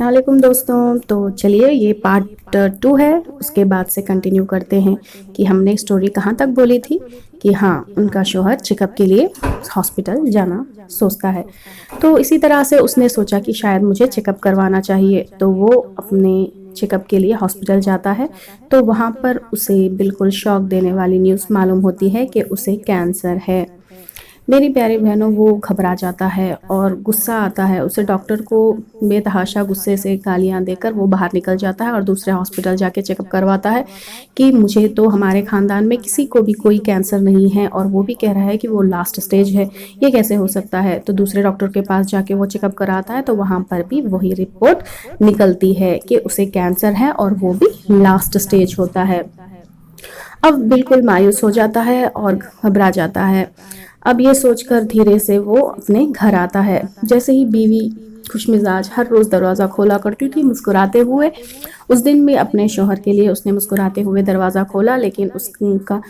अस्सलाम वालेकुम दोस्तों। तो चलिए ये पार्ट 2 है, उसके बाद से कंटिन्यू करते हैं कि हमने स्टोरी कहाँ तक बोली थी कि हाँ, उनका शौहर चेकअप के लिए हॉस्पिटल जाना सोचता है। तो इसी तरह से उसने सोचा कि शायद मुझे चेकअप करवाना चाहिए, तो वो अपने चेकअप के लिए हॉस्पिटल जाता है। तो वहाँ पर उसे बिल्कुल शॉक देने वाली न्यूज़ मालूम होती है कि उसे कैंसर है। मेरी प्यारी बहनों, वो घबरा जाता है और गुस्सा आता है उसे। डॉक्टर को बेतहाशा गुस्से से गालियां देकर वो बाहर निकल जाता है और दूसरे हॉस्पिटल जाके चेकअप करवाता है कि मुझे तो हमारे ख़ानदान में किसी को भी कोई कैंसर नहीं है, और वो भी कह रहा है कि वो लास्ट स्टेज है, ये कैसे हो सकता है। तो दूसरे डॉक्टर के पास जाके वो चेकअप कराता है, तो वहाँ पर भी वही रिपोर्ट निकलती है कि उसे कैंसर है और वो भी लास्ट स्टेज होता है। अब बिल्कुल मायूस हो जाता है और घबरा जाता है। अब ये सोचकर धीरे से वो अपने घर आता है। जैसे ही बीवी खुशमिजाज हर रोज़ दरवाज़ा खोला करती थी मुस्कुराते हुए, उस दिन भी अपने शौहर के लिए उसने मुस्कुराते हुए दरवाज़ा खोला, लेकिन उसका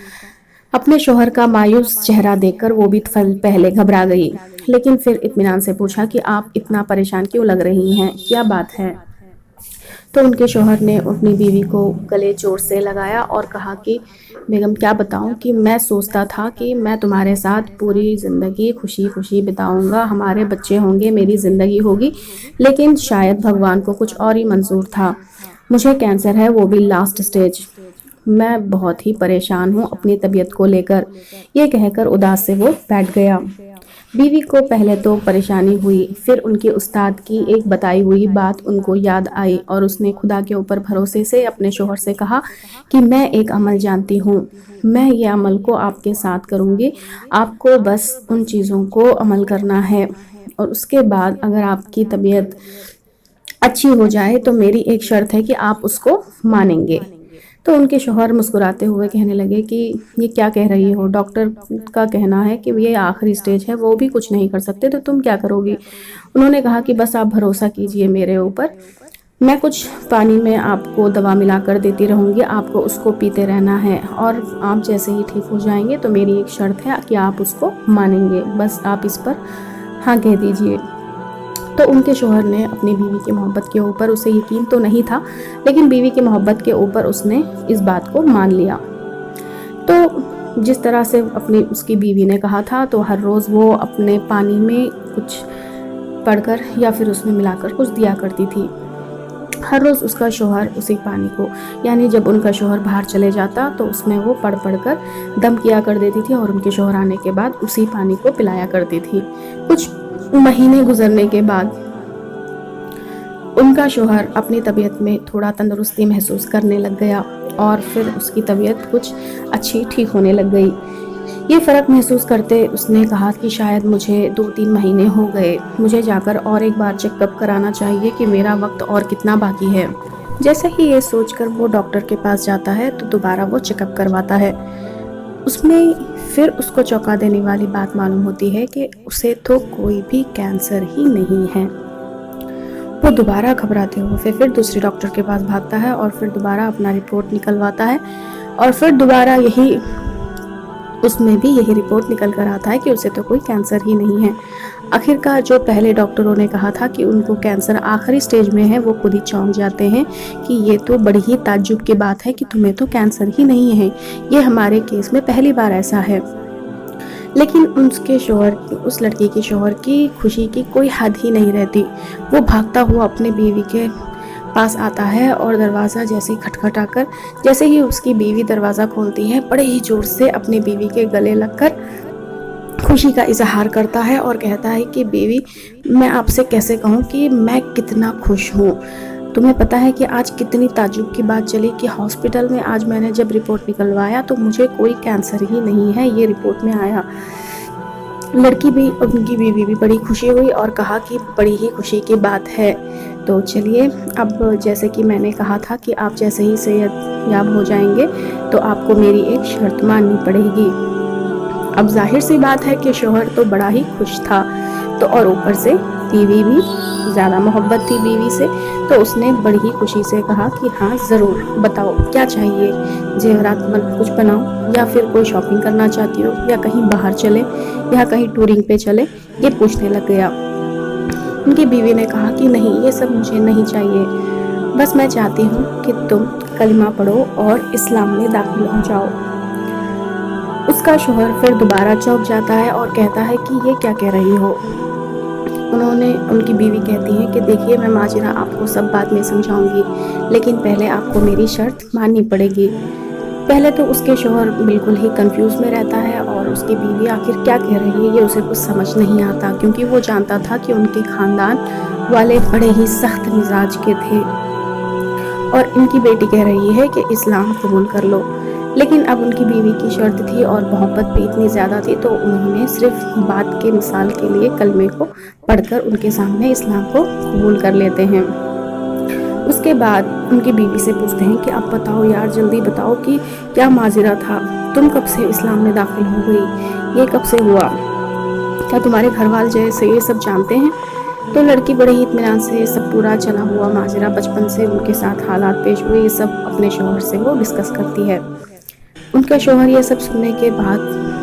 अपने शौहर का मायूस चेहरा देखकर वो भी पहले घबरा गई। लेकिन फिर इत्मीनान से पूछा कि आप इतना परेशान क्यों लग रही हैं, क्या बात है। तो उनके शौहर ने अपनी बीवी को गले जोर से लगाया और कहा कि बेगम, क्या बताऊं कि मैं सोचता था कि मैं तुम्हारे साथ पूरी ज़िंदगी खुशी खुशी बिताऊंगा, हमारे बच्चे होंगे, मेरी ज़िंदगी होगी, लेकिन शायद भगवान को कुछ और ही मंजूर था। मुझे कैंसर है, वो भी लास्ट स्टेज। मैं बहुत ही परेशान हूँ अपनी तबीयत को लेकर। ये कहकर उदास से वो बैठ गया। बीवी को पहले तो परेशानी हुई, फिर उनके उस्ताद की एक बताई हुई बात उनको याद आई और उसने खुदा के ऊपर भरोसे से अपने शौहर से कहा कि मैं एक अमल जानती हूँ, मैं ये अमल को आपके साथ करूँगी, आपको बस उन चीज़ों को अमल करना है, और उसके बाद अगर आपकी तबीयत अच्छी हो जाए तो मेरी एक शर्त है कि आप उसको मानेंगे। तो उनके शौहर मुस्कुराते हुए कहने लगे कि ये क्या कह रही हो, डॉक्टर का कहना है कि ये आखिरी स्टेज है, वो भी कुछ नहीं कर सकते, तो तुम क्या करोगी। उन्होंने कहा कि बस आप भरोसा कीजिए मेरे ऊपर, मैं कुछ पानी में आपको दवा मिला कर देती रहूँगी, आपको उसको पीते रहना है, और आप जैसे ही ठीक हो जाएंगे तो मेरी एक शर्त है कि आप उसको मानेंगे, बस आप इस पर हाँ कह दीजिए। तो उनके शौहर ने अपनी बीवी की मोहब्बत के ऊपर, उसे यकीन तो नहीं था लेकिन बीवी की मोहब्बत के ऊपर उसने इस बात को मान लिया। तो जिस तरह से अपनी उसकी बीवी ने कहा था, तो हर रोज़ वो अपने पानी में कुछ पढ़कर या फिर उसमें मिलाकर कुछ दिया करती थी। हर रोज़ उसका शौहर उसी पानी को, यानी जब उनका शौहर बाहर चले जाता तो उसमें वो पढ़ कर दम किया कर देती थी और उनके शौहर आने के बाद उसी पानी को पिलाया करती थी। कुछ महीने गुजरने के बाद उनका शौहर अपनी तबीयत में थोड़ा तंदुरुस्ती महसूस करने लग गया और फिर उसकी तबीयत कुछ अच्छी ठीक होने लग गई। ये फ़र्क महसूस करते उसने कहा कि शायद मुझे 2-3 महीने हो गए, मुझे जाकर और एक बार चेकअप कराना चाहिए कि मेरा वक्त और कितना बाकी है। जैसे ही ये सोचकर वो डॉक्टर के पास जाता है तो दोबारा वो चेकअप करवाता है। उसमें फिर उसको चौंका देने वाली बात मालूम होती है कि उसे तो कोई भी कैंसर ही नहीं है। वो दोबारा घबराते हुए फिर दूसरे डॉक्टर के पास भागता है और फिर दोबारा अपना रिपोर्ट निकलवाता है, और फिर दोबारा उसमें भी यही रिपोर्ट निकल कर आता है कि उसे तो कोई कैंसर ही नहीं है। आखिरकार जो पहले डॉक्टरों ने कहा था कि उनको कैंसर आखिरी स्टेज में है, वो खुद ही चौंक जाते हैं कि ये तो बड़ी ही ताज्जुब की बात है कि तुम्हें तो कैंसर ही नहीं है, ये हमारे केस में पहली बार ऐसा है। लेकिन उसके शौहर, उस लड़की के शौहर की खुशी की कोई हद ही नहीं रहती। वो भागता हुआ अपने बीवी के पास आता है और दरवाज़ा जैसे ही खटखटाकर, जैसे ही उसकी बीवी दरवाज़ा खोलती है, बड़े ही ज़ोर से अपनी बीवी के गले लगकर खुशी का इजहार करता है और कहता है कि बीवी, मैं आपसे कैसे कहूँ कि मैं कितना खुश हूँ। तुम्हें पता है कि आज कितनी ताज्जुब की बात चली कि हॉस्पिटल में आज मैंने जब रिपोर्ट निकलवाया तो मुझे कोई कैंसर ही नहीं है, ये रिपोर्ट में आया। लड़की भी, उनकी बीवी भी बड़ी खुशी हुई और कहा कि बड़ी ही खुशी की बात है। तो चलिए, अब जैसे कि मैंने कहा था कि आप जैसे ही सेहत याब हो जाएंगे तो आपको मेरी एक शर्त माननी पड़ेगी। अब जाहिर सी बात है कि शौहर तो बड़ा ही खुश था, तो और ऊपर से बीवी भी ज़्यादा मोहब्बत थी बीवी से, तो उसने बड़ी ही खुशी से कहा कि हाँ ज़रूर, बताओ क्या चाहिए, जेवरात में कुछ बनाओ या फिर कोई शॉपिंग करना चाहती हो या कहीं बाहर चले या कहीं टूरिंग पे चले, ये पूछने लग गया। ان کی بیوی نے کہا کہ نہیں، یہ سب مجھے نہیں چاہیے، بس میں چاہتی ہوں کہ تم کلمہ پڑھو اور اسلام میں داخل ہو جاؤ۔ اس کا شوہر پھر دوبارہ چونک جاتا ہے اور کہتا ہے کہ یہ کیا کہہ رہی ہو؟ ان کی بیوی کہتی ہے کہ دیکھیے، میں ماجرا آپ کو سب بعد میں سمجھاؤں گی، لیکن پہلے آپ کو میری شرط ماننی پڑے گی۔ پہلے تو اس کے شوہر بالکل ہی کنفیوز میں رہتا ہے اور اس کی بیوی آخر کیا کہہ رہی ہے یہ اسے کچھ سمجھ نہیں آتا، کیونکہ وہ جانتا تھا کہ ان کے خاندان والے بڑے ہی سخت مزاج کے تھے اور ان کی بیٹی کہہ رہی ہے کہ اسلام قبول کر لو۔ لیکن اب ان کی بیوی کی شرط تھی اور محبت بھی اتنی زیادہ تھی، تو انہوں نے صرف بات کے مثال کے لیے کلمے کو پڑھ کر ان کے سامنے اسلام کو قبول کر لیتے ہیں۔ اس کے بعد ان کی بیوی سے پوچھتے ہیں کہ اب بتاؤ یار، جلدی بتاؤ کہ کیا ماجرا تھا، تم کب سے اسلام میں داخل ہو گئی، یہ کب سے ہوا، کیا تمہارے گھر والے جیسے یہ سب جانتے ہیں؟ تو لڑکی بڑے ہی اطمینان سے سب پورا چلا ہوا ماجرا، بچپن سے ان کے ساتھ حالات پیش ہوئے، یہ سب اپنے شوہر سے وہ ڈسکس کرتی ہے۔ ان کا شوہر یہ سب سننے کے بعد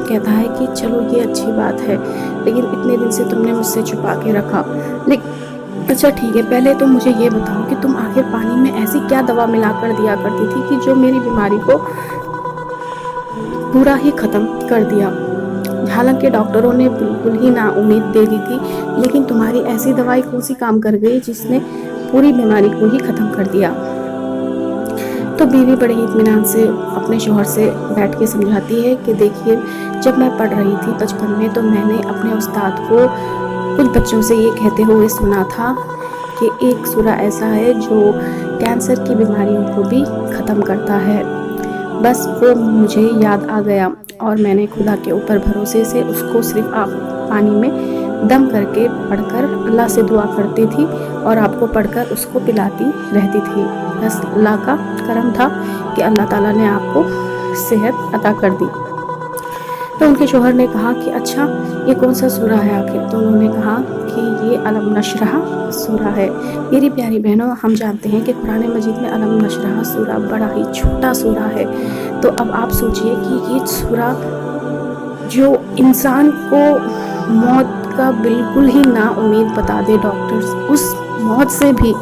کہتا ہے کہ چلو یہ اچھی بات ہے، لیکن اتنے دن سے تم نے مجھ سے چھپا کے رکھا، اچھا ٹھیک ہے، پہلے تو مجھے یہ بتاؤ کہ تم آخر پانی میں ایسی کیا دوا ملا کر دیا کرتی تھی کہ جو میری بیماری کو پورا ہی ختم کر دیا؟ حالانکہ ڈاکٹروں نے بالکل ہی نا امید دے دی تھی، لیکن تمہاری ایسی دوائی کون سی کام کر گئی جس نے پوری بیماری کو ہی ختم کر دیا؟ تو بیوی بڑے ہی اطمینان سے اپنے شوہر سے بیٹھ کے سمجھاتی ہے کہ دیکھیے، جب میں پڑھ رہی تھی بچپن میں تو میں نے اپنے استاد کو کچھ بچوں سے یہ کہتے ہوئے سنا تھا کہ ایک سورہ ایسا ہے جو کینسر کی بیماریوں کو بھی ختم کرتا ہے۔ بس وہ مجھے یاد آ گیا اور میں نے خدا کے اوپر بھروسے سے اس کو صرف آپ پانی میں دم کر کے پڑھ کر اللہ سے دعا کرتی تھی اور آپ کو پڑھ کر اس کو پلاتی رہتی تھی۔ بس اللہ کا کرم تھا کہ اللہ تعالیٰ نے آپ کو صحت عطا کر دی۔ تو ان کے شوہر نے کہا کہ اچھا، یہ کون سا سورہ ہے آخر؟ تو انہوں نے کہا کہ یہ علم نشرح سورہ ہے۔ میری پیاری بہنوں، ہم جانتے ہیں کہ قرآن مجید میں علم نشرح سورہ بڑا ہی چھوٹا سورہ ہے، تو اب آپ سوچئے کہ یہ سورہ جو انسان کو موت کا بالکل ہی نا امید بتا دے، ڈاکٹرز اس موت سے بھی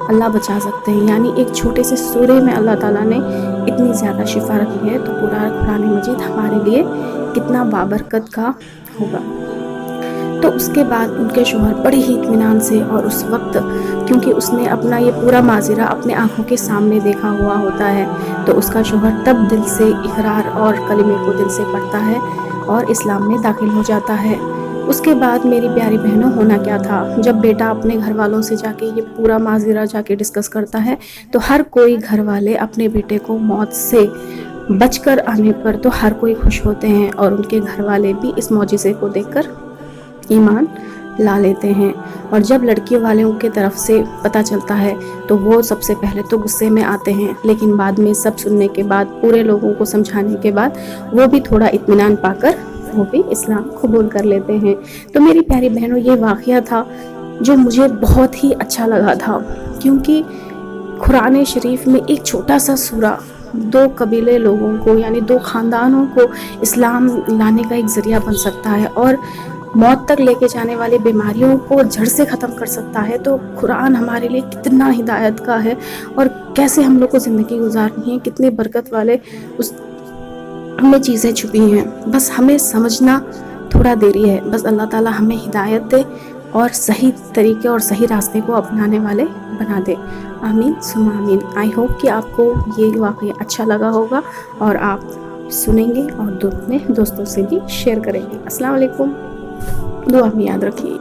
اللہ بچا سکتے ہیں، یعنی ایک چھوٹے سے سورے میں اللہ تعالیٰ نے اتنی زیادہ شفا رکھی ہے، تو پورا قرآن مجید ہمارے لیے کتنا بابرکت کا ہوگا۔ تو اس کے بعد ان کے شوہر بڑے ہی اطمینان سے، اور اس وقت کیونکہ اس نے اپنا یہ پورا ماجرا اپنے آنکھوں کے سامنے دیکھا ہوا ہوتا ہے، تو اس کا شوہر تب دل سے اقرار اور کلمے کو دل سے پڑھتا ہے اور اسلام میں داخل ہو جاتا ہے۔ اس کے بعد میری پیاری بہنوں، ہونا کیا تھا، جب بیٹا اپنے گھر والوں سے جا کے یہ پورا ماجرا جا کے ڈسکس کرتا ہے، تو ہر کوئی گھر والے اپنے بیٹے کو موت سے بچ کر آنے پر تو ہر کوئی خوش ہوتے ہیں، اور ان کے گھر والے بھی اس معجزے کو دیکھ کر ایمان لا لیتے ہیں۔ اور جب لڑکی والوں کی طرف سے پتہ چلتا ہے تو وہ سب سے پہلے تو غصے میں آتے ہیں، لیکن بعد میں سب سننے کے بعد، پورے لوگوں کو سمجھانے کے بعد، وہ بھی تھوڑا اطمینان پا کر وہ بھی اسلام قبول کر لیتے ہیں۔ تو میری پیاری بہنوں، یہ واقعہ تھا جو مجھے بہت ہی اچھا لگا تھا، کیونکہ قرآن شریف میں ایک چھوٹا سا سورہ 2 قبیلے لوگوں کو، یعنی 2 خاندانوں کو اسلام لانے کا ایک ذریعہ بن سکتا ہے، اور موت تک لے کے جانے والی بیماریوں کو جڑ سے ختم کر سکتا ہے۔ تو قرآن ہمارے لیے کتنا ہدایت کا ہے، اور کیسے ہم لوگ کو زندگی گزارنی ہے، کتنے برکت والے اس میں چیزیں چھپی ہیں، بس ہمیں سمجھنا تھوڑا دیری ہے۔ بس اللہ تعالیٰ ہمیں ہدایت دے اور صحیح طریقے اور صحیح راستے کو اپنانے والے بنا دے۔ آمین ثم آمین۔ آئی ہوپ کہ آپ کو یہ واقعہ اچھا لگا ہوگا اور آپ سنیں گے اور اپنے دوستوں سے بھی شیئر کریں گے۔ السلام علیکم، دعا میں یاد رکھیے۔